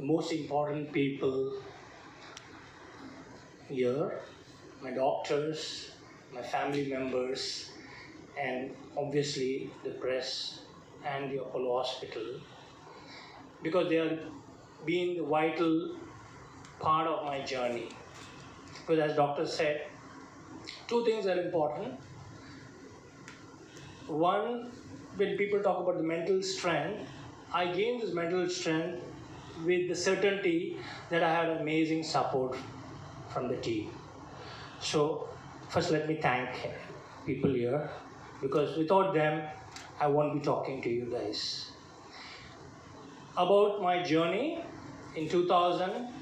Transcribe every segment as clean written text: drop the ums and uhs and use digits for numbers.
most important people here, my doctors, my family members, and obviously the press and the Apollo Hospital, because they are being the vital part of my journey. Because as doctor said, two things are important. One, when people talk about the mental strength, I gained this mental strength with the certainty that I had amazing support from the team. So first let me thank people here, because without them, I won't be talking to you guys. About my journey, in 2000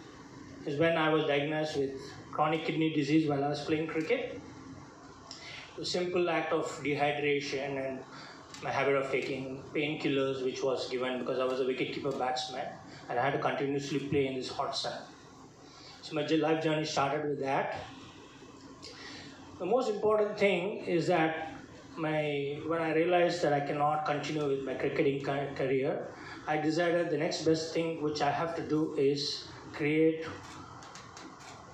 is when I was diagnosed with chronic kidney disease while I was playing cricket. The simple act of dehydration and my habit of taking painkillers, which was given because I was a wicketkeeper batsman and I had to continuously play in this hot sun. So my life journey started with that. The most important thing is that when I realized that I cannot continue with my cricketing career, I decided the next best thing which I have to do is create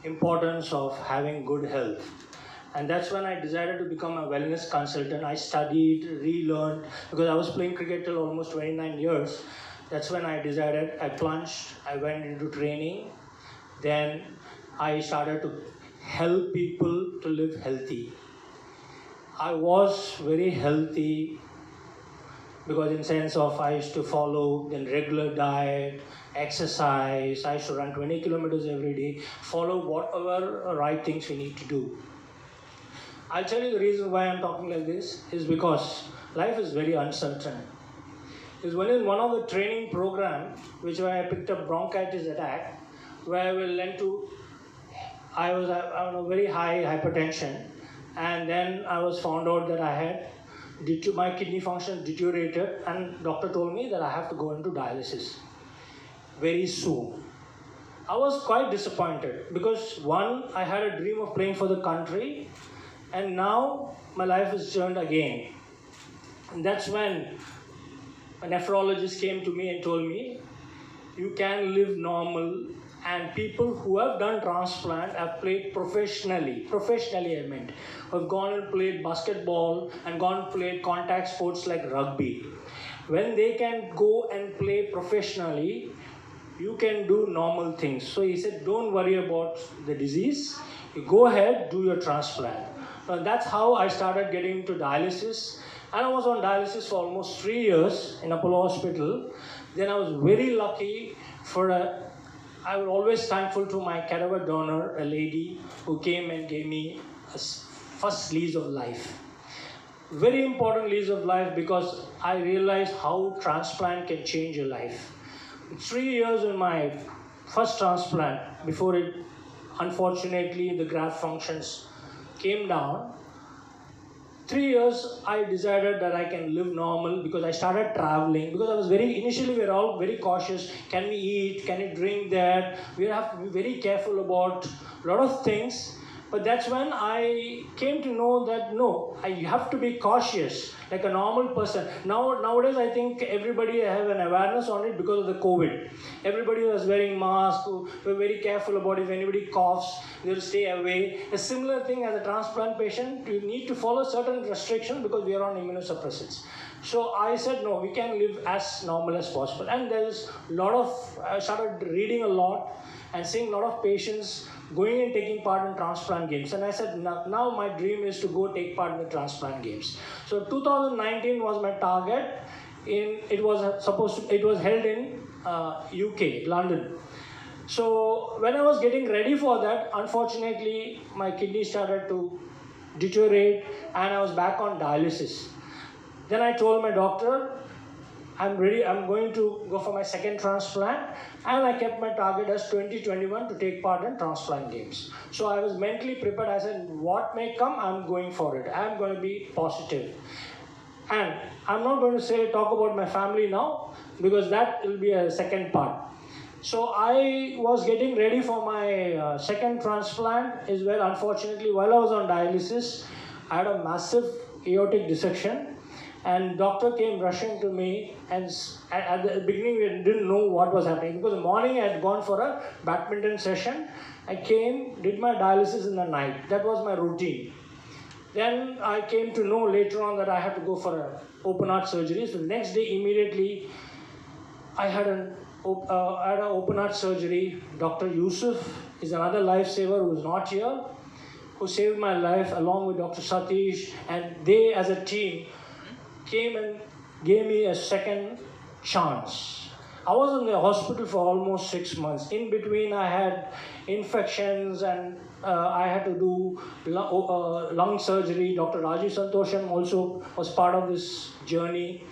importance of having good health. And that's when I decided to become a wellness consultant. I studied, relearned, because I was playing cricket till almost 29 years. That's when I decided, I plunged, I went into training. Then I started to help people to live healthy. I was very healthy because in sense of I used to follow the regular diet, exercise, I used to run 20 kilometers every day, follow whatever right things we need to do. I'll tell you the reason why I'm talking like this is because life is very uncertain. Is when in one of the training program, which I picked up bronchitis attack, where I will learn to, I was on a very high hypertension, and then I was found out that I had, my kidney function deteriorated, and doctor told me that I have to go into dialysis very soon. I was quite disappointed because one, I had a dream of playing for the country, and now my life is turned again. And that's when a nephrologist came to me and told me, you can live normal, and people who have done transplant have played professionally I meant, have gone and played basketball and gone and played contact sports like rugby. When they can go and play professionally, you can do normal things. So he said, don't worry about the disease, you go ahead, do your transplant. That's how I started getting into dialysis, and I was on dialysis for almost 3 years in Apollo Hospital. Then I was very lucky I was always thankful to my cadaver donor, a lady who came and gave me a first lease of life. Very important lease of life because I realized how transplant can change your life. 3 years in my first transplant, before it, unfortunately, the graft functions came down. 3 years, I decided that I can live normal because I started traveling. Because I was initially we were all very cautious. Can we eat? Can we drink that? We have to be very careful about a lot of things. But that's when I came to know that no, I have to be cautious like a normal person. Nowadays, I think everybody have an awareness on it because of the COVID. Everybody was wearing masks. We're very careful about if anybody coughs, they'll stay away. A similar thing as a transplant patient, you need to follow certain restrictions because we are on immunosuppressants. So I said, no, we can live as normal as possible. And there's a lot of, I started reading a lot and seeing a lot of patients going and taking part in transplant games. And I said, now my dream is to go take part in the transplant games. So 2019 was my target. It was held in UK, London. So when I was getting ready for that, unfortunately, my kidney started to deteriorate and I was back on dialysis. Then I told my doctor, I'm ready, I'm going to go for my second transplant, and I kept my target as 2021 to take part in transplant games. So I was mentally prepared. I said, what may come, I'm going for it. I'm going to be positive. And I'm not going to talk about my family now, because that will be a second part. So I was getting ready for my second transplant as well. Unfortunately, while I was on dialysis, I had a massive aortic dissection. And doctor came rushing to me, and at the beginning we didn't know what was happening, because the morning I had gone for a badminton session. I came, did my dialysis in the night. That was my routine. Then I came to know later on that I had to go for an open heart surgery. So the next day immediately I had an open heart surgery. Dr. Yusuf is another lifesaver who's not here, who saved my life along with Dr. Satish, and they as a team came and gave me a second chance. I was in the hospital for almost 6 months. In between, I had infections, and I had to do lung surgery. Dr. Rajiv Santosham also was part of this journey.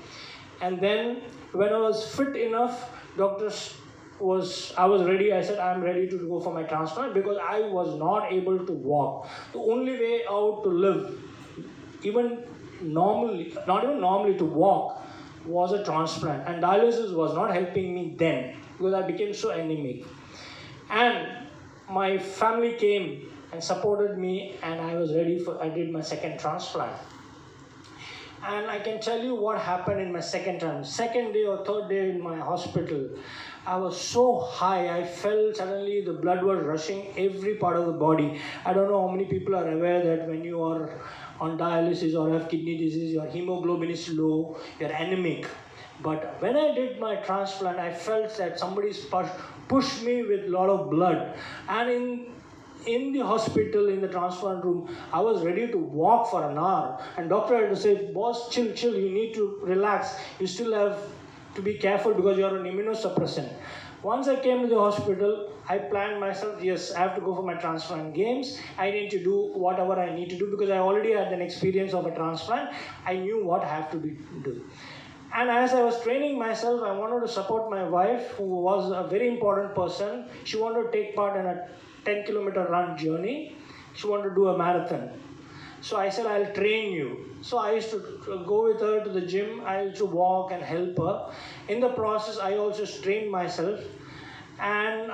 And then when I was fit enough, I was ready. I said, I'm ready to go for my transplant, because I was not able to walk. The only way out to live, even normally, not even normally, to walk, was a transplant. And dialysis was not helping me then, because I became so anemic. And my family came and supported me, and I did my second transplant. And I can tell you what happened in my second day or third day in my hospital. I was so high, I felt suddenly the blood was rushing every part of the body. I don't know how many people are aware that when you are on dialysis or have kidney disease, your hemoglobin is low, you're anemic. But when I did my transplant, I felt that somebody pushed me with a lot of blood. And in the hospital, in the transplant room, I was ready to walk for an hour. And doctor had to say, boss, chill, you need to relax. You still have to be careful because you're on immunosuppressant. Once I came to the hospital, I planned myself, yes, I have to go for my transplant games. I need to do whatever I need to do, because I already had an experience of a transplant. I knew what I have to do. And as I was training myself, I wanted to support my wife, who was a very important person. She wanted to take part in a 10-kilometer run journey. She wanted to do a marathon. So I said, I'll train you. So I used to go with her to the gym. I used to walk and help her. In the process, I also trained myself. And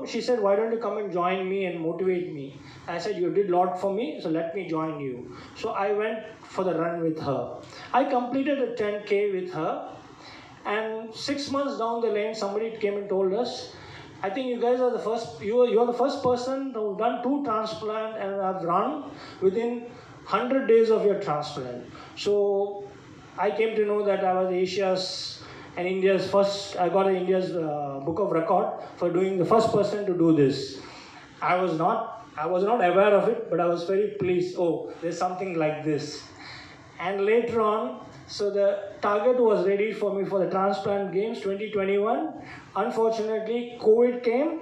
she said, why don't you come and join me and motivate me? I said, you did a lot for me, so let me join you. So I went for the run with her. I completed a 10K with her. And 6 months down the lane, somebody came and told us, I think you guys are the first, you are the first person who've done 2 transplants and have run within 100 days of your transplant. So I came to know that I was Asia's and India's first, I got India's book of record for doing the first person to do this. I was not aware of it, but I was very pleased. Oh, there's something like this. And later on, so the target was ready for me for the transplant games 2021. Unfortunately, COVID came,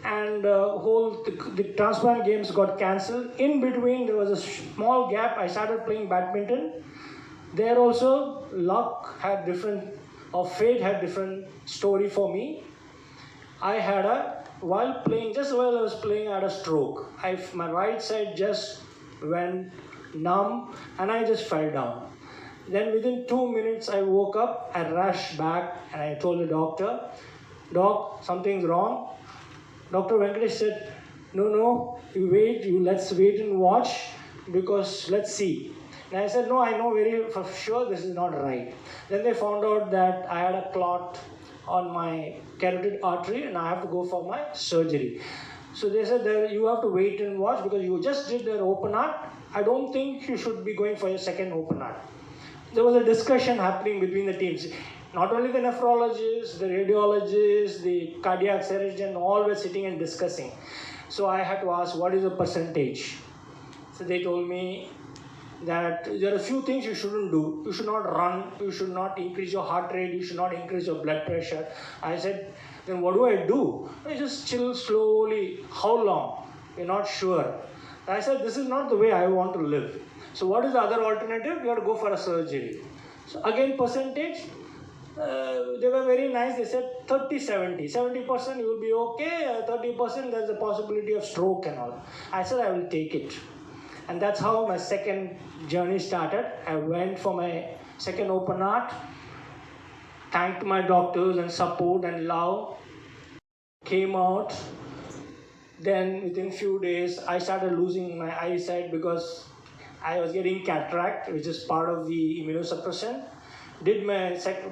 and the transplant games got cancelled. In between, there was a small gap. I started playing badminton. There also, fate had different story for me. While I was playing, I had a stroke. My right side just went numb, and I just fell down. Then within 2 minutes, I woke up, I rushed back, and I told the doctor, Doc, something's wrong. Dr. Venkatesh said, no, let's wait and watch, because let's see. And I said, no, I know for sure this is not right. Then they found out that I had a clot on my carotid artery, and I have to go for my surgery. So they said, you have to wait and watch, because you just did an open heart. I don't think you should be going for your second open heart. There was a discussion happening between the teams. Not only the nephrologist, the radiologist, the cardiac surgeon, all were sitting and discussing. So I had to ask, what is the percentage? So they told me that there are a few things you shouldn't do. You should not run, you should not increase your heart rate, you should not increase your blood pressure. I said, then what do? I just chill slowly. How long? You're not sure. I said, this is not the way I want to live. So what is the other alternative? You have to go for a surgery. So again, percentage, they were very nice. They said 30-70. 70% you will be okay. 30% there's a possibility of stroke and all. I said, I will take it. And that's how my second journey started. I went for my second open heart. Thanked my doctors and support and love. Came out. Then within few days, I started losing my eyesight, because I was getting cataract, which is part of the immunosuppression. Did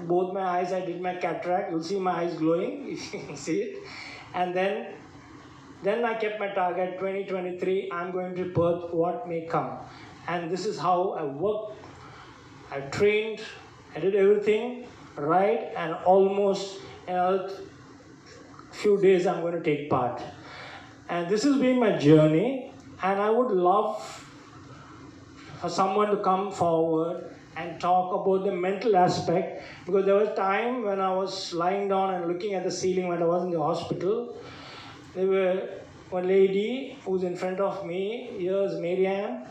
both my eyes, I did my cataract. You'll see my eyes glowing, if you can see it. And then I kept my target, 2023, I'm going to Perth, what may come. And this is how I worked. I trained, I did everything right, and almost another few days I'm going to take part. And this has been my journey, and I would love for someone to come forward and talk about the mental aspect, because there was a time when I was lying down and looking at the ceiling when I was in the hospital. There were one lady who's in front of me. Here's Marianne.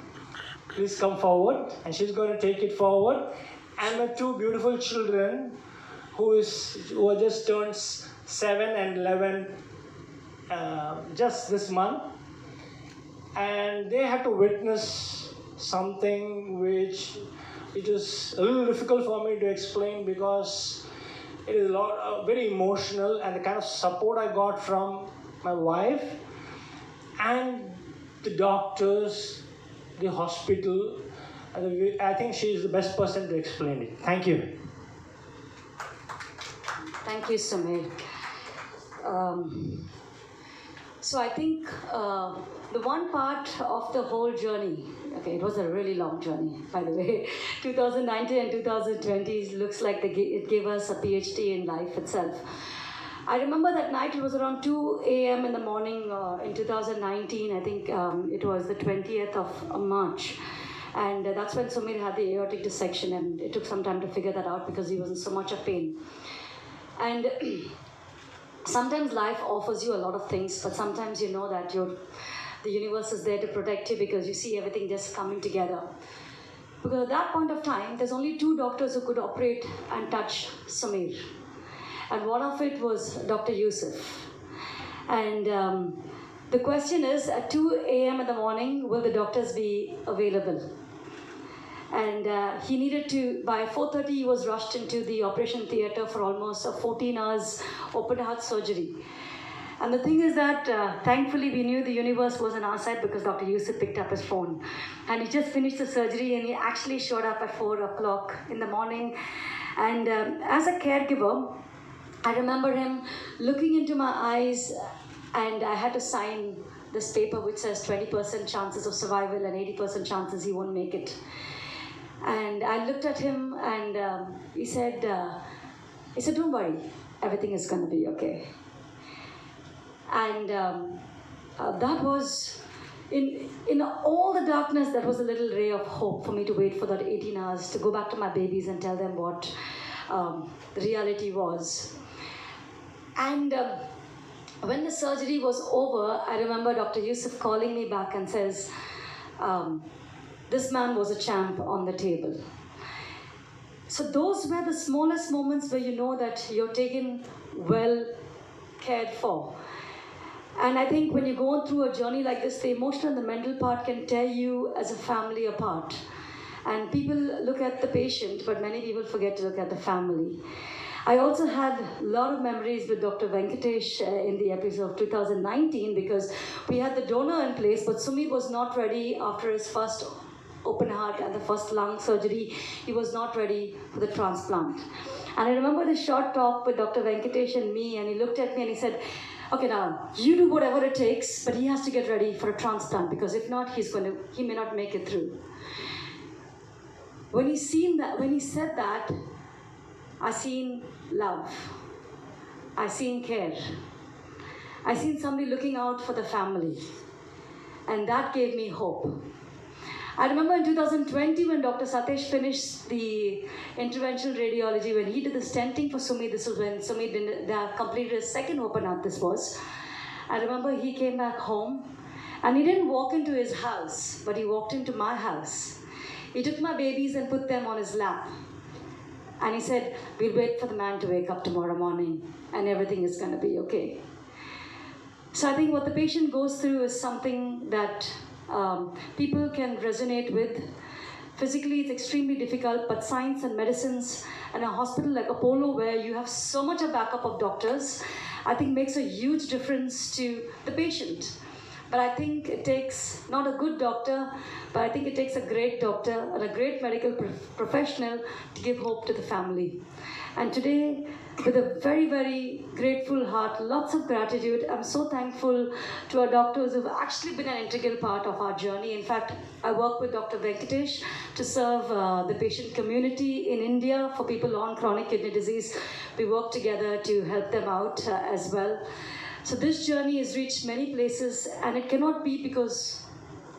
Please come forward, and she's going to take it forward. And my two beautiful children who are just turned 7 and 11 just this month. And they had to witness something which it is a little difficult for me to explain, because it is very emotional, and the kind of support I got from my wife and the doctors, the hospital. I think she is the best person to explain it. Thank you. Thank you, Sumeer. So I think the one part of the whole journey, okay, it was a really long journey, by the way. 2019 and 2020 looks like it gave us a PhD in life itself. I remember that night, it was around 2 a.m. in the morning in 2019. I think it was the 20th of March. And that's when Sumeer had the aortic dissection, and it took some time to figure that out because he was in so much of pain. And sometimes life offers you a lot of things, but sometimes you know that the universe is there to protect you, because you see everything just coming together. Because at that point of time, there's only 2 doctors who could operate and touch Sumeer. And one of it was Dr. Yusuf. And the question is, at 2 a.m. in the morning, will the doctors be available? And he needed to, by 4:30, he was rushed into the operation theater for almost 14 hours open heart surgery. And the thing is that, thankfully, we knew the universe was on our side, because Dr. Yusuf picked up his phone. And he just finished the surgery, and he actually showed up at 4 o'clock in the morning. And as a caregiver, I remember him looking into my eyes, and I had to sign this paper which says 20% chances of survival and 80% chances he won't make it. And I looked at him, and he said, don't worry, everything is going to be okay. And that was, in all the darkness, that was a little ray of hope for me to wait for that 18 hours to go back to my babies and tell them what the reality was. And when the surgery was over, I remember Dr. Yusuf calling me back and says, this man was a champ on the table. So those were the smallest moments where you know that you're taken well cared for. And I think when you go through a journey like this, the emotional and the mental part can tear you as a family apart. And people look at the patient, but many people forget to look at the family. I also had a lot of memories with Dr. Venkatesh in the episode of 2019, because we had the donor in place, but Sumeer was not ready after his first open heart and the first lung surgery. He was not ready for the transplant. And I remember this short talk with Dr. Venkatesh and me, and he looked at me and he said, okay, now you do whatever it takes, but he has to get ready for a transplant, because if not, he may not make it through. When he said that, I seen love. I seen care. I seen somebody looking out for the family. And that gave me hope. I remember in 2020 when Dr. Satesh finished the interventional radiology, when he did the stenting for Sumeer. This was when Sumeer completed his second open heart, this was. I remember he came back home, and he didn't walk into his house, but he walked into my house. He took my babies and put them on his lap. And he said, we'll wait for the man to wake up tomorrow morning, and everything is going to be okay. So I think what the patient goes through is something that people can resonate with. Physically, it's extremely difficult, but science and medicines and a hospital like Apollo, where you have so much a backup of doctors, I think makes a huge difference to the patient. But I think it takes not a good doctor, but I think it takes a great doctor and a great medical professional to give hope to the family. And today, with a very, very grateful heart, lots of gratitude, I'm so thankful to our doctors who've actually been an integral part of our journey. In fact, I work with Dr. Venkatesh to serve the patient community in India for people on chronic kidney disease. We work together to help them out as well. So this journey has reached many places, and it cannot be because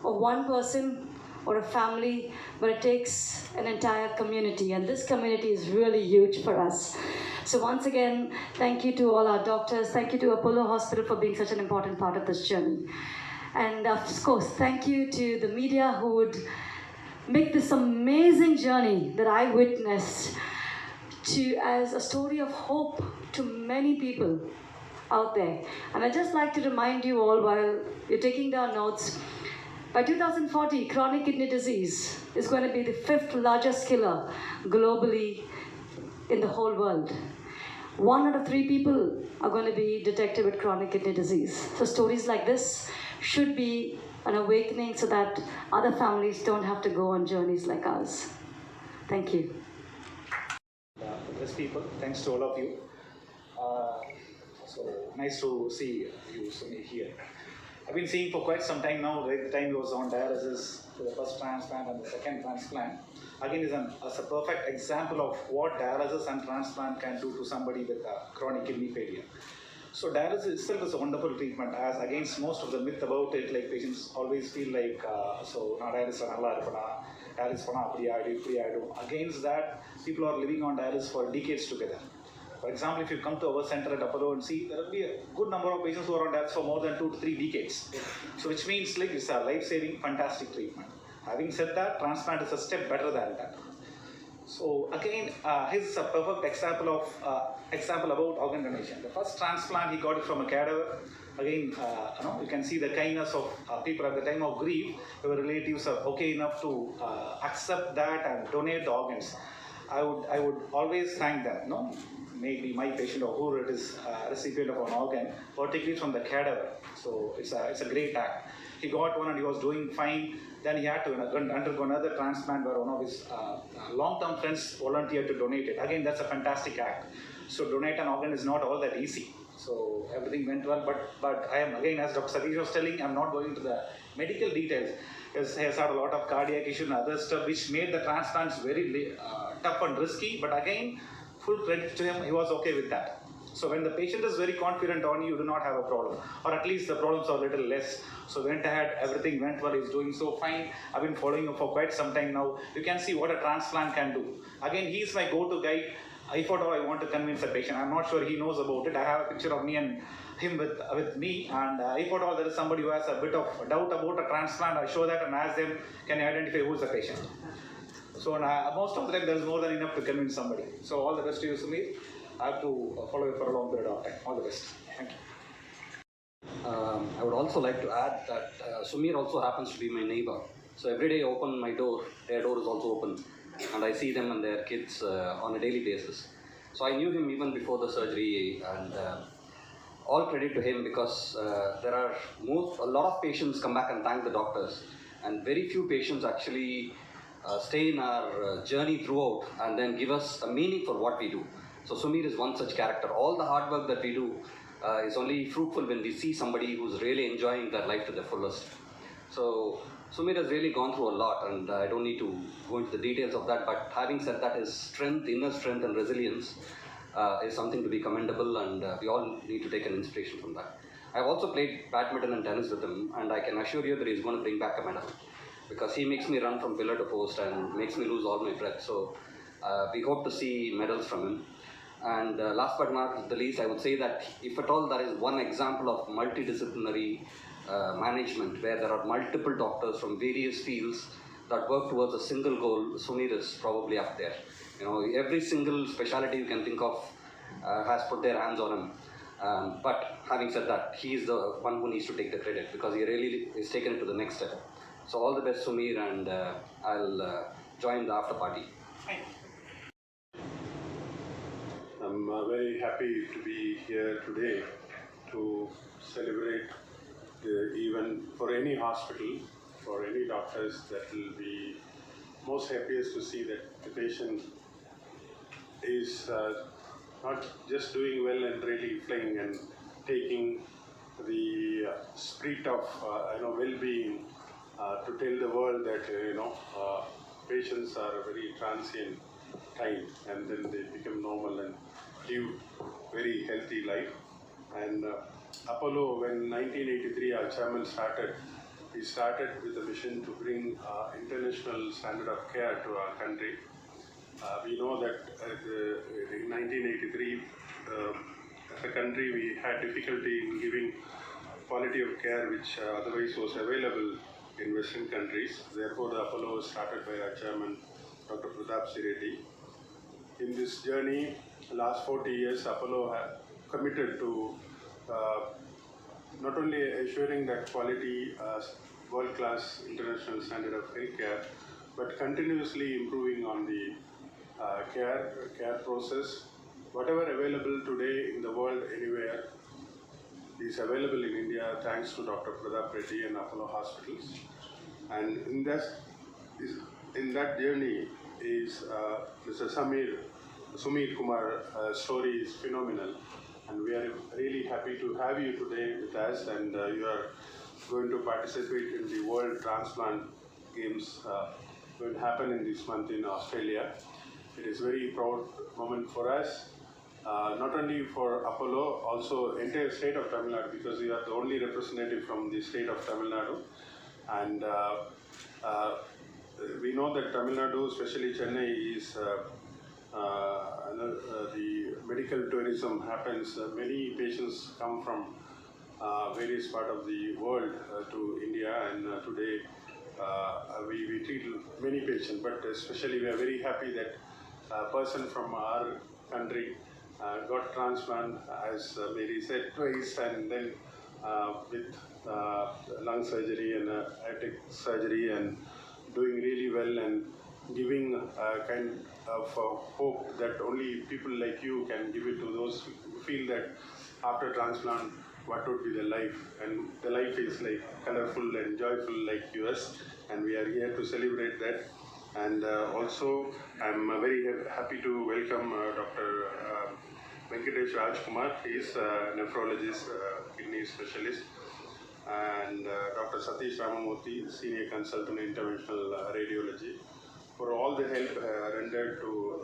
of one person or a family, but it takes an entire community, and this community is really huge for us. So once again, thank you to all our doctors, thank you to Apollo Hospital for being such an important part of this journey. And of course, thank you to the media who would make this amazing journey that I witnessed as a story of hope to many people out there. And I'd just like to remind you all while you're taking down notes, by 2040, chronic kidney disease is going to be the 5th largest killer globally in the whole world. 1 out of 3 people are going to be detected with chronic kidney disease. So stories like this should be an awakening so that other families don't have to go on journeys like ours. Thank you. Bless people, thanks to all of you. So nice to see you, Sumeer, here. I've been seeing for quite some time now, right, the time he was on dialysis for the first transplant and the second transplant. Again, is a perfect example of what dialysis and transplant can do to somebody with chronic kidney failure. So dialysis itself is a wonderful treatment, as against most of the myth about it, like patients always feel like, so dialysis against that, people are living on dialysis for decades together. For example, if you come to our center at Apollo and see, there will be a good number of patients who are on dialysis for more than 2 to 3 decades. So which means like it's a life-saving, fantastic treatment. Having said that, transplant is a step better than that. So again, here's a perfect example about organ donation. The first transplant, he got it from a cadaver. Again, you can see the kindness of people at the time of grief. Your relatives are okay enough to accept that and donate the organs. I would always thank them. No, maybe my patient or whoever it is, recipient of an organ, particularly from the cadaver. So it's a great act. He got one and he was doing fine. Then he had to undergo another transplant where one of his long-term friends volunteered to donate it. Again, that's a fantastic act. So donate an organ is not all that easy. So everything went well, but I am, again, as Dr. Satish was telling, I'm not going to the medical details. He has had a lot of cardiac issues and other stuff which made the transplants very tough and risky. But again, full credit to him, he was okay with that. So when the patient is very confident on you, you do not have a problem, or at least the problems are a little less. So went ahead, everything went well, he's doing so fine. I've been following him for quite some time now. You can see what a transplant can do. Again, he's my go-to guy. If at all I want to convince a patient, I'm not sure he knows about it. I have a picture of me and him with me, and if at all there is somebody who has a bit of doubt about a transplant, I show that and ask them, can you identify who is the patient? So most of the time there is more than enough to convince somebody. So all the best to you, Sumeer. I have to follow you for a long period of time. All the best. Thank you. I would also like to add that Sumeer also happens to be my neighbor. So every day I open my door, their door is also open, and I see them and their kids on a daily basis. So I knew him even before the surgery, and all credit to him, because there are a lot of patients come back and thank the doctors, and very few patients actually stay in our journey throughout and then give us a meaning for what we do. So Sumeer is one such character. All the hard work that we do is only fruitful when we see somebody who's really enjoying their life to the fullest. So Sumeer has really gone through a lot, and I don't need to go into the details of that, but having said that, his strength, inner strength and resilience is something to be commendable, and we all need to take an inspiration from that. I've also played badminton and tennis with him, and I can assure you that he's going to bring back a medal, because he makes me run from pillar to post and makes me lose all my breath. So we hope to see medals from him. And last but not the least, I would say that if at all there is one example of multidisciplinary management where there are multiple doctors from various fields that work towards a single goal, Sumeer is probably up there. You know, every single specialty you can think of has put their hands on him. But having said that, he is the one who needs to take the credit, because he really is taken it to the next step. So all the best, Sumeer, and I'll join the after party. I'm very happy to be here today to celebrate even for any hospital, for any doctors, that will be most happiest to see that the patient is not just doing well and really flying and taking the spirit of well-being to tell the world that patients are a very transient time, and then they become normal and live very healthy life. And Apollo, when 1983 our chairman started, he started with a mission to bring international standard of care to our country. We know that in 1983, as a country, we had difficulty in giving quality of care which otherwise was available in Western countries. Therefore, the Apollo was started by our chairman, Dr. Pratap Reddy. In this journey, last 40 years, Apollo had committed to not only assuring that quality, world-class international standard of healthcare, but continuously improving on the care process. Whatever available today in the world anywhere is available in India thanks to Dr. Pratap Reddy and Apollo Hospitals. And in that journey is Mr. Sumeer Kumar story is phenomenal, and we are really happy to have you today with us, and you are going to participate in the World Transplant Games going to happen in this month in Australia. It is a very proud moment for us, not only for Apollo, also entire state of Tamil Nadu, because we are the only representative from the state of Tamil Nadu. And we know that Tamil Nadu, especially Chennai, is the medical tourism happens. Many patients come from various parts of the world to India, and today we treat many patients, but especially we are very happy that a person from our country got transplant, as Mary said, twice, and then with lung surgery and aortic surgery, and doing really well and giving a kind of hope that only people like you can give it to those who feel that after transplant what would be the life, and the life is like colorful and joyful like yours, and we are here to celebrate that. And also I'm very happy to welcome Dr. Venkatesh Rajkumar. He is a nephrologist, kidney specialist, and Dr. Satish Ramamurthy, senior consultant in interventional radiology, for all the help rendered to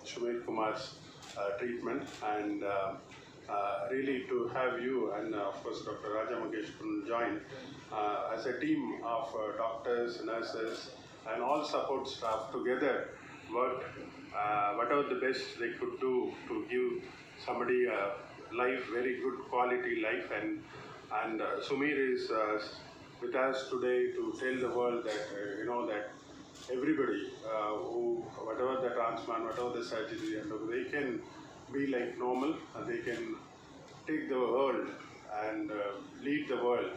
Sumeer Kumar's treatment, and really to have you and of course Dr. Raja Magesh join as a team of doctors, nurses, and all support staff together worked whatever the best they could do to give somebody a life, very good quality life. And Sumeer is with us today to tell the world that that everybody who, whatever the transplant, whatever the surgery, and they can be like normal, and they can take the world and lead the world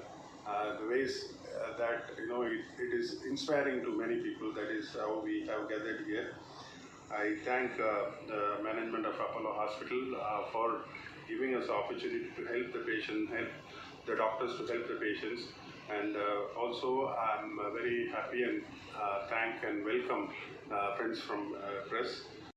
the ways that it is inspiring to many people. That is how we have gathered here. I thank the management of Apollo Hospital for giving us the opportunity to help the patient, help the doctors to help the patients. And also I'm very happy and thank and welcome friends from press.